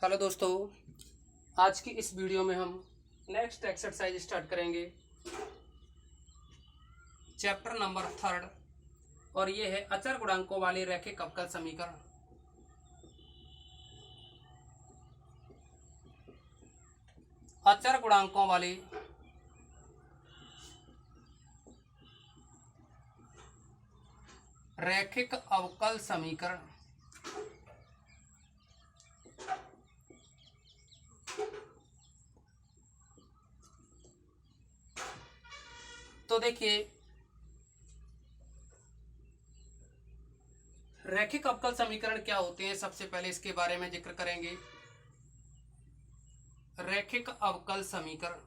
Hello दोस्तों, आज की इस वीडियो में हम नेक्स्ट एक्सरसाइज स्टार्ट करेंगे। चैप्टर नंबर 3 और ये है अचर गुणांकों वाले रैखिक अवकल समीकरण। अचर गुणांकों वाले रैखिक अवकल समीकरण। तो देखिए, रैखिक अवकल समीकरण क्या होते हैं, सबसे पहले इसके बारे में जिक्र करेंगे। रैखिक अवकल समीकरण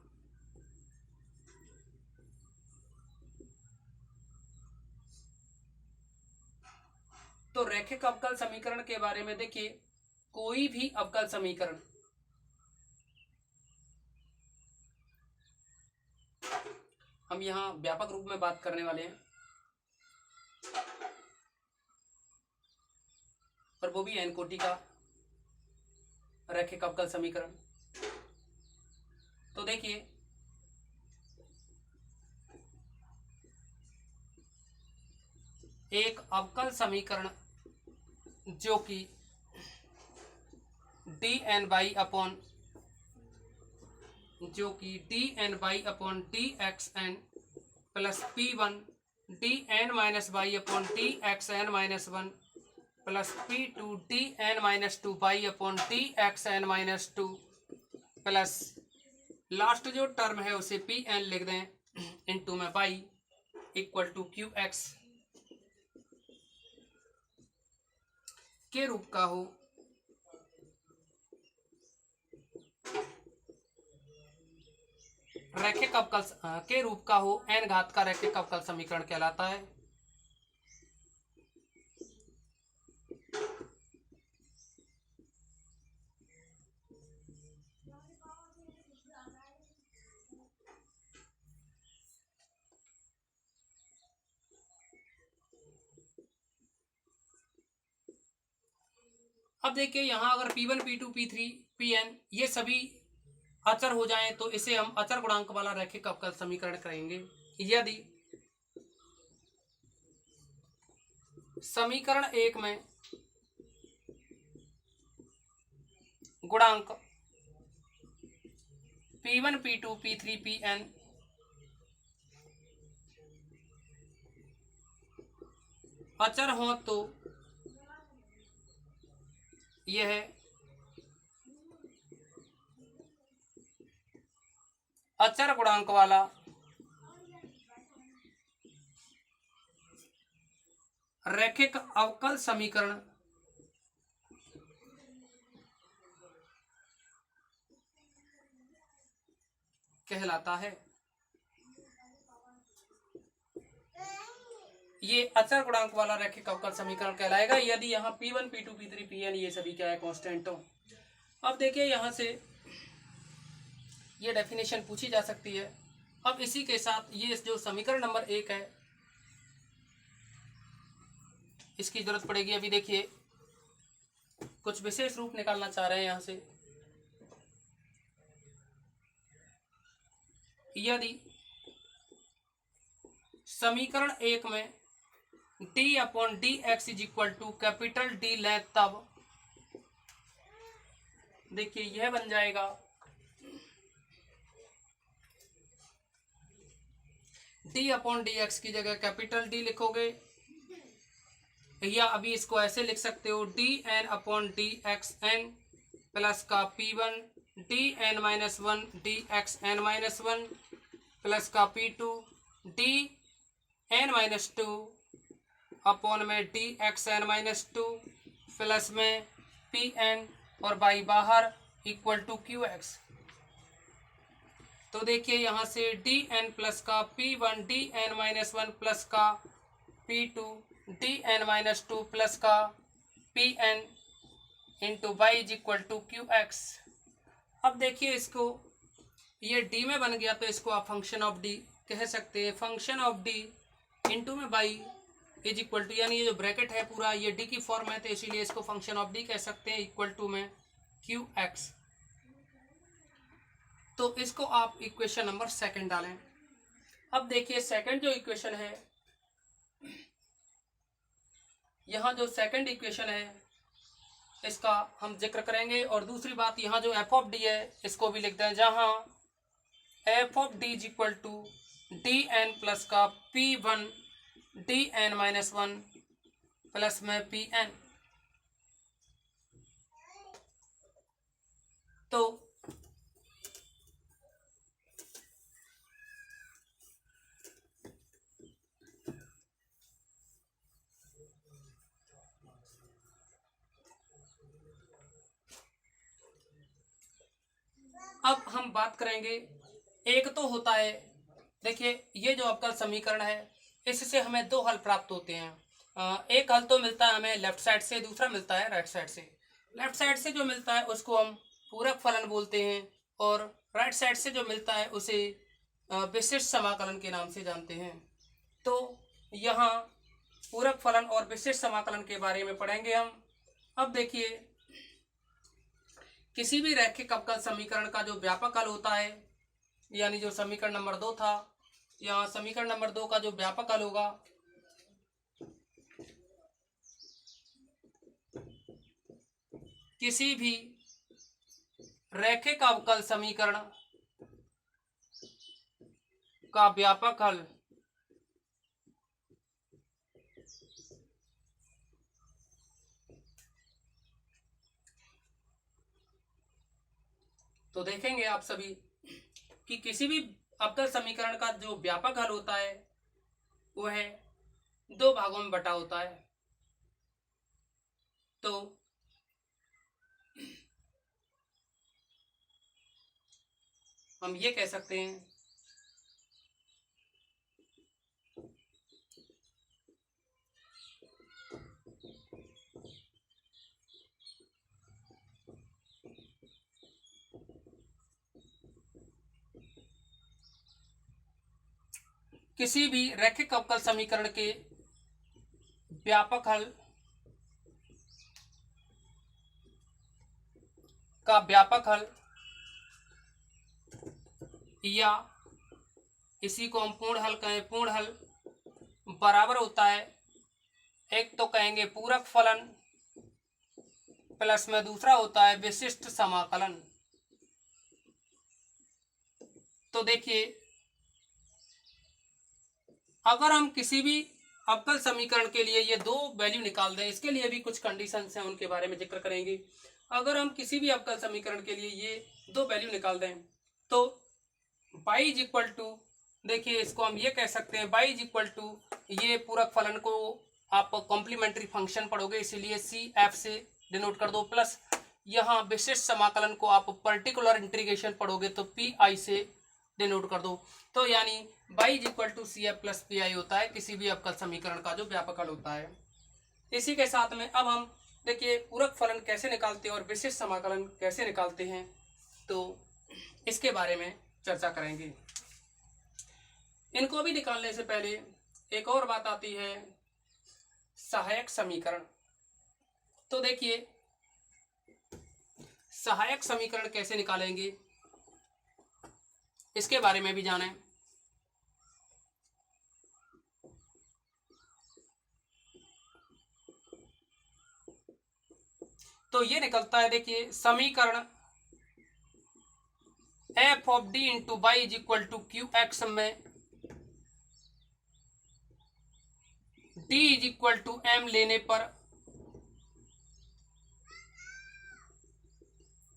तो रैखिक अवकल समीकरण के बारे में देखिए, कोई भी अवकल समीकरण हम यहाँ व्यापक रूप में बात करने वाले हैं, और वो भी एन कोटि का रैखिक अवकल समीकरण। तो देखिए, एक अवकल समीकरण जो कि d n y upon D x N plus p one D N minus y upon D x N minus one plus p two D N minus two y upon D x N minus two plus last जो term है उसे p n लिख दें into में y equal to Q x के रूप का हो। रैखिक अवकल के रूप का हो, एन घात का रैखिक अवकल समीकरण कहलाता है। अब देखिए, यहां अगर P1, P2, P3, Pn ये सभी अचर हो जाएं तो इसे हम अचर गुणांक वाला रैखिक अवकल समीकरण करेंगे। यदि समीकरण एक में गुणांक P1, P2, P3, Pn अचर हो तो यह अचर गुणांक वाला रैखिक अवकल समीकरण कहलाता है। ये अचर गुणांक वाला रैखिक अवकल समीकरण कहलाएगा यदि यहाँ P1, P2, P3, Pn ये सभी क्या है, कांस्टेंट हो। अब देखिए, यहाँ से ये डेफिनेशन पूछी जा सकती है। अब इसी के साथ ये जो समीकरण नंबर 1 है इसकी जरूरत पड़ेगी। अभी देखिए, कुछ विशेष रूप निकालना चाह रहे हैं यहाँ से। यदि समीकरण 1 में d upon D x is equal to capital d लें, तब देखिए यह बन जाएगा डी अपॉन डी एक्स की जगह कैपिटल डी लिखोगे, या अभी इसको ऐसे लिख सकते हो D N upon D x N plus का P one D N minus one D x N minus one plus का P two D N minus two upon में D x N minus two plus में P N और by बाहर equal to Q X. तो देखिए, यहाँ से D N plus का P one D N minus one plus का P two D N minus two plus का p n into Y is equal to Q x. अब देखिए, इसको ये डी में बन गया तो इसको आप फंक्शन ऑफ डी कह सकते हैं। फंक्शन ऑफ डी इंटू में बाई इज इक्वल टू, यानी ये जो ब्रैकेट है पूरा ये डी की फॉर्म है तो इसीलिए इसको फंक्शन ऑफ डी कह सकते हैं, इक्वल टू में क्यू एक्स। तो इसको आप इक्वेशन नंबर सेकंड डालें। अब देखिए सेकंड जो इक्वेशन है, यहाँ जो सेकंड इक्वेशन है इसका हम जिक्र करेंगे। और दूसरी बात, यहाँ जो एफ ऑफ डी है इसको भी लिख दें, जहाँ F of D is equal to D N plus का P one D N minus one plus में पी एन। तो अब हम बात करेंगे, एक तो होता है, देखिए ये जो अवकल समीकरण है इससे हमें दो हल प्राप्त होते हैं। एक हल तो मिलता है हमें लेफ्ट साइड से, दूसरा मिलता है राइट साइड से। लेफ्ट साइड से जो मिलता है उसको हम पूरक फलन बोलते हैं, और राइट साइड से जो मिलता है उसे विशिष्ट समाकलन के नाम से जानते हैं। तो यहाँ पूरक फलन और विशिष्ट समाकलन के बारे में पढ़ेंगे हम। अब देखिए, किसी भी रैखिक अवकल समीकरण का जो व्यापक हल होता है, यानी जो समीकरण नंबर 2 था, यहाँ समीकरण नंबर 2 का जो व्यापक हल होगा, किसी भी रैखिक अवकल समीकरण का व्यापक हल तो देखेंगे आप सभी कि किसी भी अवकल समीकरण का जो व्यापक हल होता है वह दो भागों में बटा होता है। तो हम ये कह सकते हैं किसी भी रैखिक अवकल समीकरण के व्यापक हल का व्यापक हल, या इसी को हम पूर्ण हल कहें, पूर्ण हल बराबर होता है, एक तो कहेंगे पूरक फलन प्लस में दूसरा होता है विशिष्ट समाकलन। तो देखिए, अगर हम किसी भी अवकल समीकरण के लिए ये दो वैल्यू निकाल दें, इसके लिए भी कुछ कंडीशंस हैं, उनके बारे में जिक्र करेंगे। अगर हम किसी भी अवकल समीकरण के लिए ये दो वैल्यू निकाल दें तो y इज इक्वल टू, देखिए इसको हम ये कह सकते हैं y इज इक्वल टू, ये पूरक फलन को आप कॉम्प्लीमेंट्री फंक्शन पढ़ोगे इसीलिए सी एफ से डिनोट कर दो, प्लस यहाँ विशिष्ट समाकलन को आप पर्टिकुलर इंटीग्रेशन पढ़ोगे तो पी आई से डिनोट कर दो। तो यानी y is equal to C F plus P I होता है किसी भी अवकल समीकरण का जो व्यापक हल होता है। इसी के साथ में अब हम देखिए पूरक फलन कैसे निकालते हैं और विशिष्ट समाकलन कैसे निकालते हैं, तो इसके बारे में चर्चा करेंगे। इनको भी निकालने से पहले एक और बात आती है, सहायक समीकरण। तो देखिए सहायक समीकरण कैसे निकालेंगे इसके बारे में भी जानें। तो ये निकलता है, देखिए समीकरण F of D into Y is equal to Q X में D is equal to M लेने पर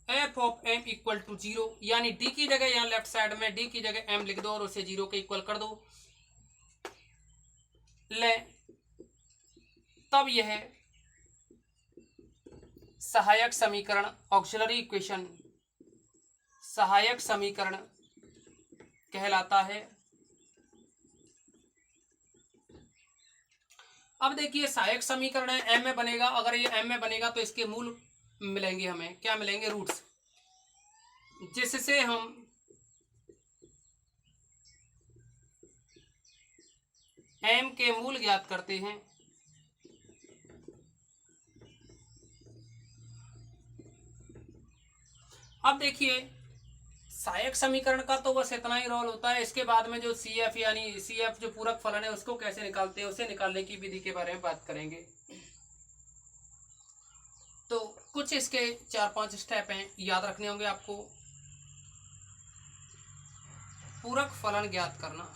F of M equal to 0, यानी डी की जगह यहाँ लेफ्ट साइड में डी की जगह एम लिख दो और उसे 0 के इक्वल कर दो, ले तब यह सहायक समीकरण ऑक्सिलरी इक्वेशन सहायक समीकरण कहलाता है। अब देखिए सहायक समीकरण है, एम में बनेगा, अगर ये एम में बनेगा तो इसके मूल मिलेंगे, हमें क्या मिलेंगे, रूट्स, जिससे हम एम के मूल ज्ञात करते हैं। अब देखिए सहायक समीकरण का तो बस इतना ही रोल होता है। इसके बाद में जो सी एफ यानी सी एफ जो पूरक फलन है उसको कैसे निकालते हैं, उसे निकालने की विधि के बारे में बात करेंगे। तो कुछ इसके 4-5 स्टेप हैं, याद रखने होंगे आपको। पूरक फलन ज्ञात करना,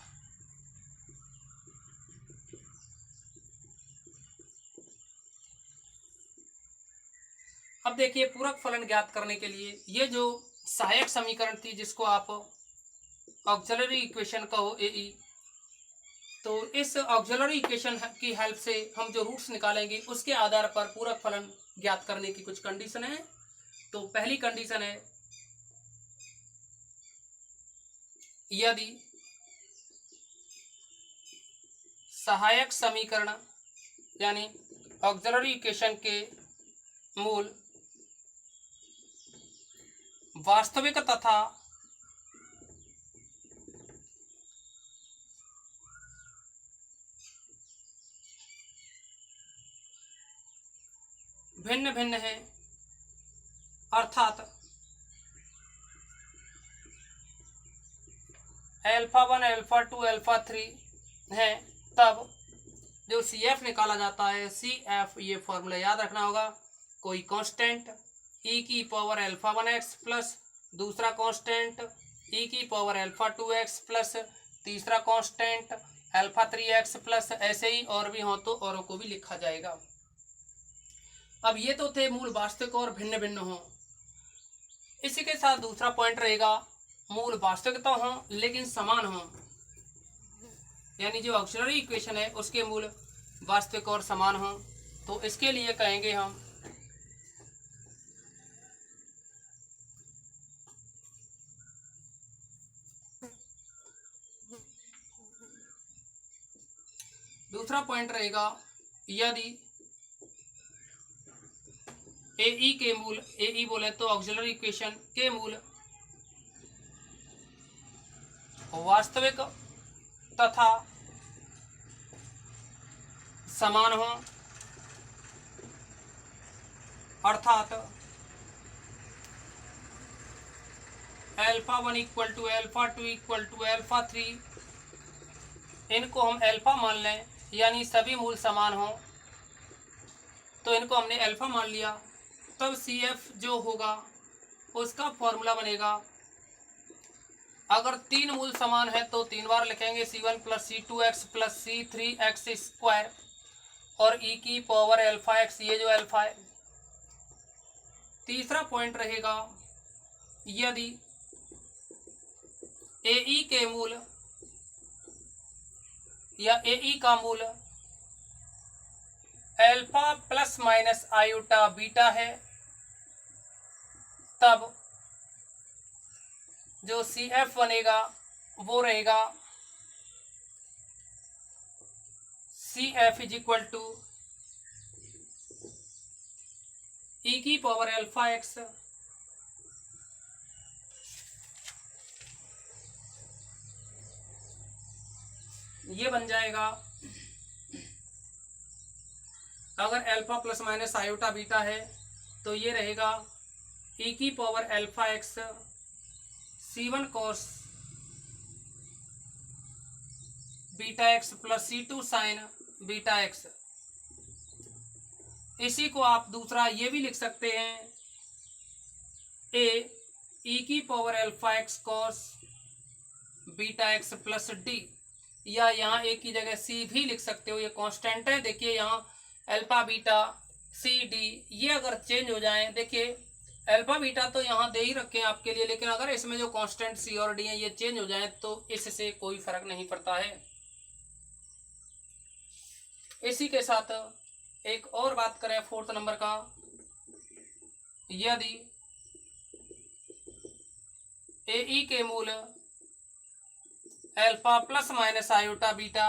अब देखिए पूरक फलन ज्ञात करने के लिए ये जो सहायक समीकरण थी जिसको आप ऑक्सिलरी इक्वेशन कहो एई, तो इस ऑक्सिलरी इक्वेशन की हेल्प से हम जो रूट्स निकालेंगे उसके आधार पर पूरक फलन ज्ञात करने की कुछ कंडीशन है। तो पहली कंडीशन है यदि सहायक समीकरण यानी ऑक्सिलरी इक्वेशन के मूल वास्तविक तथा भिन्न भिन्न है, अर्थात अल्फा 1 अल्फा 2 अल्फा 3 है, तब जो सी एफ निकाला जाता है, सी एफ ये फॉर्मूला याद रखना होगा। कोई कांस्टेंट ई की पावर अल्फा 1x प्लस दूसरा कांस्टेंट ई की पावर अल्फा 2x प्लस तीसरा कांस्टेंट अल्फा 3x प्लस, ऐसे ही और भी हो तो औरों को भी लिखा जाएगा। अब ये तो थे मूल वास्तविक और भिन्न भिन्न हो। इसी के साथ दूसरा पॉइंट रहेगा मूल वास्तविकता हो लेकिन समान हो, यानी जो ऑक्सिलरी इक्वेशन है उसके मूल वास्तविक और समान हो। तो इसके लिए कहेंगे हम दूसरा पॉइंट रहेगा यदि एई के मूल, एई बोले तो ऑक्सिलरी इक्वेशन के मूल वास्तविक तथा समान हो, अर्थात alpha 1 equal to alpha 2 equal to alpha 3, इनको हम अल्फा मान लें यानी सभी मूल समान हो, तो इनको हमने अल्फा मान लिया। तब सी एफ जो होगा उसका फॉर्मूला बनेगा, अगर 3 मूल समान है तो 3 बार लिखेंगे C1 plus C2x plus C3x square और e की पावर अल्फा x, ये जो अल्फा है। तीसरा पॉइंट रहेगा यदि एई के मूल या एई का मूल alpha plus minus iota beta है, तब जो सी एफ बनेगा वो रहेगा C F is equal to E की पावर अल्फा एक्स ये बन जाएगा। अगर alpha plus minus iota beta है तो ये रहेगा ई की power alpha X C1 cos beta X plus C2 sine beta X. इसी को आप दूसरा ये भी लिख सकते हैं ए ई की power alpha x cos beta X plus D, या यहाँ ए की जगह सी भी लिख सकते हो, ये कांस्टेंट है। देखिए यहाँ अल्फा बीटा सी डी ये अगर चेंज हो जाए, देखिए अल्फा बीटा तो यहाँ दे ही रखे हैं आपके लिए, लेकिन अगर इसमें जो कांस्टेंट सी और डी है ये चेंज हो जाए तो इससे कोई फर्क नहीं पड़ता है। इसी के साथ एक और बात करें 4th नंबर का, यदि एई के मूल alpha plus minus iota beta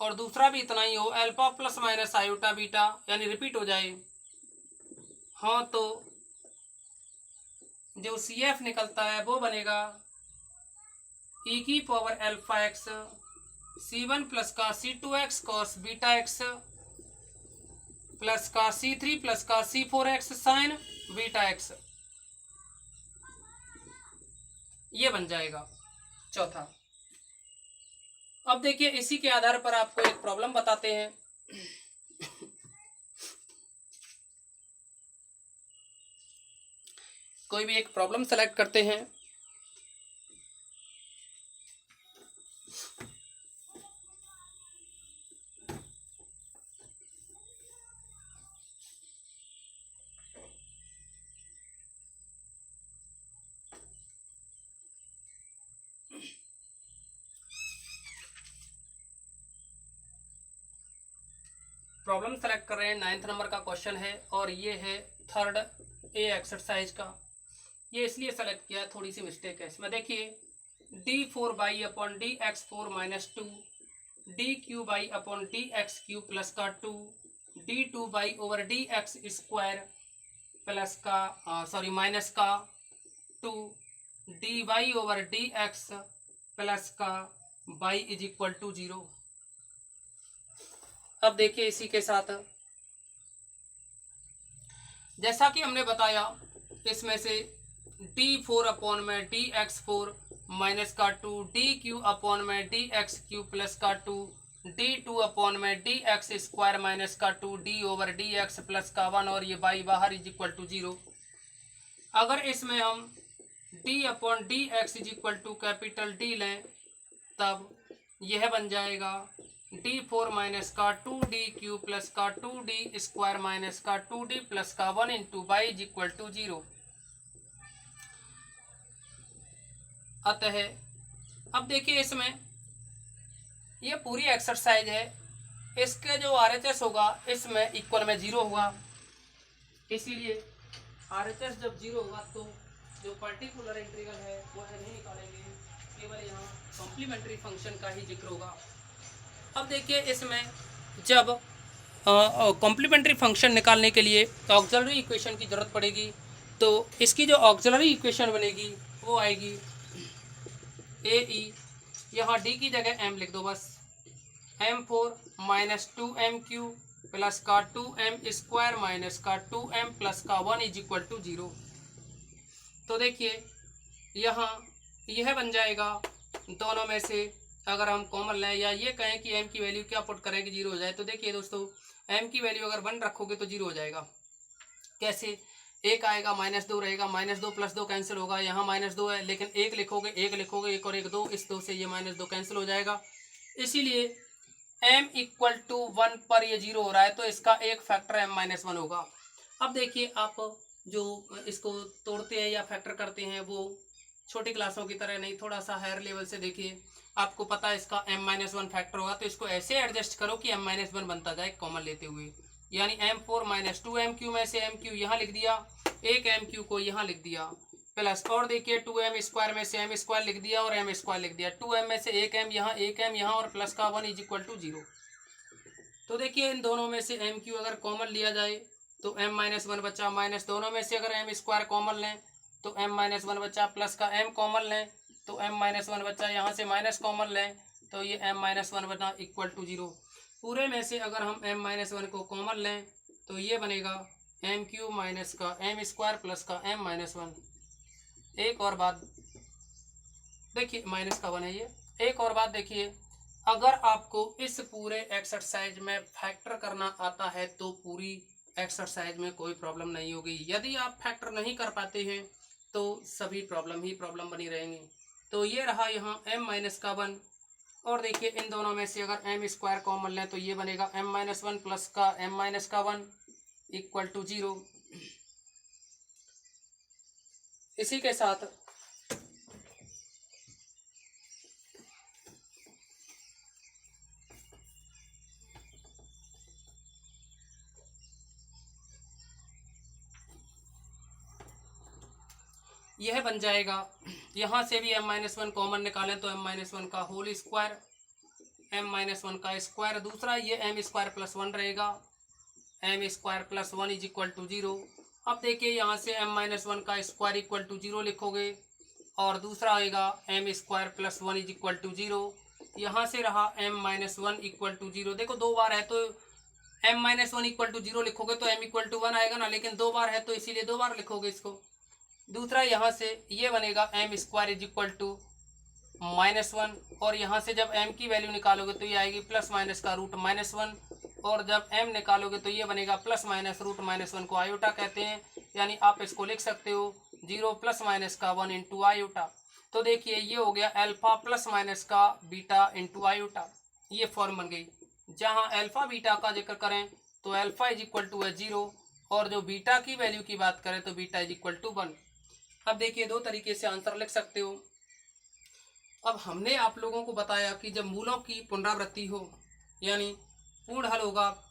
और दूसरा भी इतना ही हो alpha plus minus iota beta यानी रिपीट हो जाए, हाँ, तो जो सी एफ निकलता है वो बनेगा ई की power alpha X C1 plus का C2x cos beta X plus का C3 प्लस का C4x साइन बीटा एक्स। ये बन जाएगा चौथा। अब देखिए इसी के आधार पर आपको एक प्रॉब्लम बताते हैं। कोई भी एक प्रॉब्लम सेलेक्ट करते हैं। प्रॉब्लम सेलेक्ट कर रहे हैं, 9th नंबर का क्वेश्चन है और ये है थर्ड ए एक्सरसाइज का। ये इसलिए सेलेक्ट किया, थोड़ी सी मिस्टेक है इसमें। देखिए d4 upon D x four minus two, d cube y upon D x cube plus का 2, d2 y over d x square plus का सॉरी माइनस का 2, d y over d x plus का y is equal to 0। अब देखिए इसी के साथ जैसा कि हमने बताया इसमें से d4 अपॉन में डी एक्स फोर माइनस का 2, डी क्यू अपॉन में डी एक्स क्यू प्लस का 2, d2 अपॉन में डी एक्स स्क्वायर माइनस का 2, D over d x plus का 1 और ये बाई बाहर इज इक्वल टू 0। अगर इसमें हम d upon D x is equal to capital D लें तब यह बन जाएगा d4 माइनस का 2d क्यू प्लस का 2d स्क्वायर माइनस का 2d प्लस का 1 into y is equal to 0। अतः अब देखिए इसमें ये पूरी एक्सरसाइज है, इसके जो RHS होगा इसमें इक्वल में 0 होगा, इसीलिए RHS जब 0 होगा तो जो पर्टिकुलर इंटीग्रल है वो नहीं निकालेंगे, केवल यहाँ कॉम्प्लीमेंट्री फंक्शन का ही जिक्र होगा। अब देखिए इसमें जब कॉम्प्लीमेंट्री फंक्शन निकालने के लिए ऑक्सिलरी इक्वेशन की जरूरत पड़ेगी, तो इसकी जो ऑक्सिलरी इक्वेशन बनेगी वो आएगी ए ई, यहाँ डी की जगह एम लिख दो बस, m4 माइनस 2m³ प्लस का 2m स्क्वायर माइनस का 2m प्लस का 1 इज इक्वल टू 0। तो देखिए यहाँ यह बन जाएगा, दोनों में से अगर हम कॉमन लें या ये कहें कि m की वैल्यू क्या पुट करें कि 0 हो जाए, तो देखिए दोस्तों m की वैल्यू अगर 1 रखोगे तो 0 हो जाएगा। कैसे? एक आएगा -2 रहेगा, -2 प्लस 2 कैंसिल होगा, यहाँ -2 है लेकिन एक लिखोगे, एक और एक 2, इस 2 से ये -2 कैंसिल हो जाएगा। इसीलिए m इक्वल टू 1 पर ये 0 हो रहा है तो इसका एक फैक्टर m-1 होगा। अब देखिए आप जो इसको तोड़ते हैं या फैक्टर करते हैं वो छोटी क्लासों की तरह नहीं, थोड़ा सा हायर लेवल से देखिए, आपको पता है इसका m-1 फैक्टर होगा, तो इसको ऐसे एडजस्ट करो कि m-1 बनता जाए कॉमन लेते हुए, यानी m4 माइनस 2m³ में से m³ यहाँ लिख दिया, एक m³ को यहाँ लिख दिया, प्लस और देखिए 2m स्क्वायर में से m स्क्वायर लिख दिया और m स्क्वायर लिख दिया, 2m में से एक m यहाँ और प्लस का 1 इज इक्वल टू 0। तो देखिए इन दोनों में से m³ अगर कॉमन लिया जाए तो m-1 बचा, माइनस दोनों में से अगर m स्क्वायर कॉमन लें तो m-1 बचा, प्लस का m कॉमन लें तो m-1 बचा, यहाँ से माइनस कॉमन लें तो ये m-1 बना इक्वल टू 0। पूरे में से अगर हम m-1 को कॉमन लें तो ये बनेगा m³ माइनस का m स्क्वायर प्लस का m-1। एक और बात देखिए, माइनस का 1 है ये। एक और बात देखिए, अगर आपको इस पूरे एक्सरसाइज में फैक्टर करना आता है तो पूरी एक्सरसाइज में कोई प्रॉब्लम नहीं होगी। यदि आप फैक्टर नहीं कर पाते हैं तो सभी प्रॉब्लम बनी रहेंगी। तो ये रहा यहाँ m-1, और देखिए इन दोनों में से अगर m स्क्वायर कॉमन लें तो ये बनेगा m-1 प्लस का m-1 इक्वल टू 0। इसी के साथ यह बन जाएगा, यहाँ से भी m-1 कॉमन निकालें तो m-1 का होल स्क्वायर, m-1 का स्क्वायर, दूसरा ये m स्क्वायर प्लस 1 रहेगा, m square plus 1 is equal to 0। अब देखिए यहाँ से m-1 का स्क्वायर इक्वल टू 0 लिखोगे और दूसरा आएगा m square plus 1 is equal to 0। यहाँ से रहा m-1 इक्वल टू 0। देखो दो बार है तो m-1 इक्वल टू 0 लिखोगे तो m इक्वल टू 1 आएगा ना, लेकिन दो बार है तो इसीलिए दो बार लिखोगे इसको। दूसरा यहाँ से ये बनेगा m square is equal to -1, और यहाँ से जब m की वैल्यू निकालोगे तो ये आएगी +- और जब m निकालोगे तो ये बनेगा ±√-1 को आयोटा कहते हैं, यानी आप इसको लिख सकते हो 0 ± का 1 इंटू आयोटा। तो देखिए ये हो गया अल्फा ± का बीटा इंटू आयोटा, ये फॉर्म बन गई। जहाँ अल्फा बीटा का जिक्र करें तो अल्फा इज इक्वल टू है 0, और जो बीटा की वैल्यू की बात करें तो बीटा इज इक्वल टू 1। अब देखिए दो तरीके से आंसर लिख सकते हो। अब हमने आप लोगों को बताया कि जब मूलों की पुनरावृत्ति हो यानी पूर्ण हल होगा,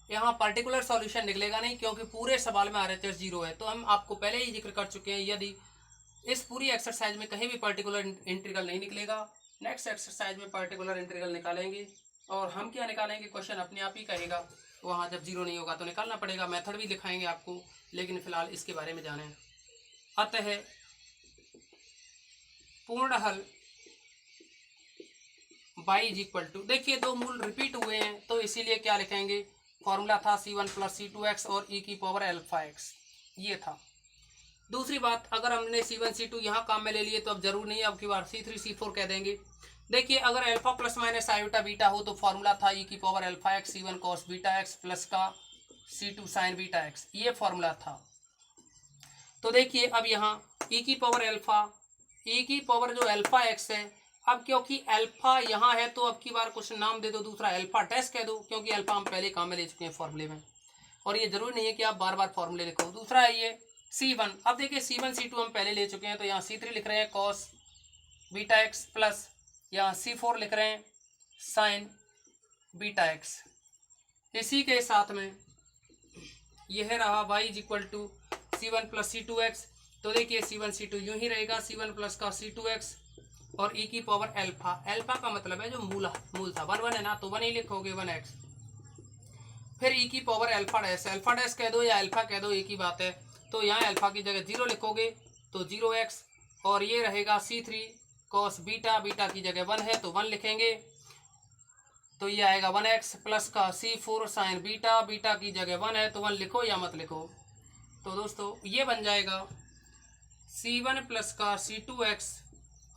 यहाँ पर्टिकुलर सॉल्यूशन निकलेगा नहीं क्योंकि पूरे सवाल में RHS 0 है। तो हम आपको पहले ही जिक्र कर चुके हैं, यदि इस पूरी एक्सरसाइज में कहीं भी पर्टिकुलर इंटीग्रल नहीं निकलेगा, नेक्स्ट एक्सरसाइज में पर्टिकुलर इंटीग्रल निकालेंगे। और हम क्या निकालेंगे, क्वेश्चन अपने आप ही कहेगा, वहाँ जब 0 नहीं होगा तो निकालना पड़ेगा। मेथड भी दिखाएंगे आपको, लेकिन फिलहाल इसके बारे में जानें। अतः पूर्ण हल y इज इक्वल टू, देखिए दो मूल रिपीट हुए हैं तो इसीलिए क्या लिखेंगे, फॉर्मूला था c1 + c2x और e की पावर अल्फा x, ये था। दूसरी बात, अगर हमने c1 c2 यहाँ काम में ले लिए तो अब जरूर नहीं, अब की बार c3 c4 कह देंगे। देखिए अगर अल्फा ± आयोटा बीटा हो तो फॉर्मूला था e की power alpha x c1 cos beta x plus का c2 sin बीटा x, ये फॉर्मूला था। तो देखिए अब यहाँ e की पावर जो अल्फा x है, अब क्योंकि अल्फा यहाँ है तो अब की बार कुछ नाम दे दो, दूसरा अल्फा टेस्ट कह दो, क्योंकि अल्फा हम पहले काम में ले चुके हैं फॉर्मूले में, और ये जरूरी नहीं है कि आप बार बार फॉर्मूले लिखो। दूसरा है ये c1, अब देखिए c1 c2 हम पहले ले चुके हैं तो यहाँ c3 लिख रहे हैं cos बीटा x प्लस यहाँ c4 लिख रहे हैं sin बीटा x। इसी के साथ में यह रहा y is equal to c1 + c2x, तो देखिए c1 c2 यूं ही रहेगा c1 प्लस का c2x और e की पावर अल्फा, अल्फा का मतलब है जो मूल था, 1 है ना, तो 1 ही लिखोगे 1x, फिर e की पावर अल्फा डैश कह दो या अल्फा कह दो, एक ही बात है। तो यहाँ अल्फा की जगह 0 लिखोगे तो 0x, और ये रहेगा c3 cos बीटा, बीटा की जगह 1 है तो 1 लिखेंगे, तो ये आएगा 1x प्लस का c4 sin बीटा, बीटा की जगह 1 है तो 1 लिखो या मत लिखो। तो दोस्तों ये बन जाएगा c1 प्लस का c2x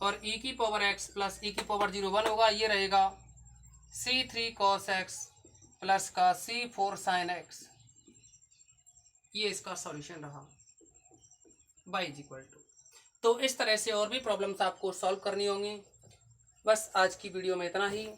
और e की पावर x प्लस e की पावर 0 1 होगा, ये रहेगा c3 cos x प्लस का c4 sin x, ये इसका सॉल्यूशन रहा y इज इक्वल टू। तो इस तरह से और भी प्रॉब्लम्स आपको सॉल्व करनी होंगी। बस आज की वीडियो में इतना ही।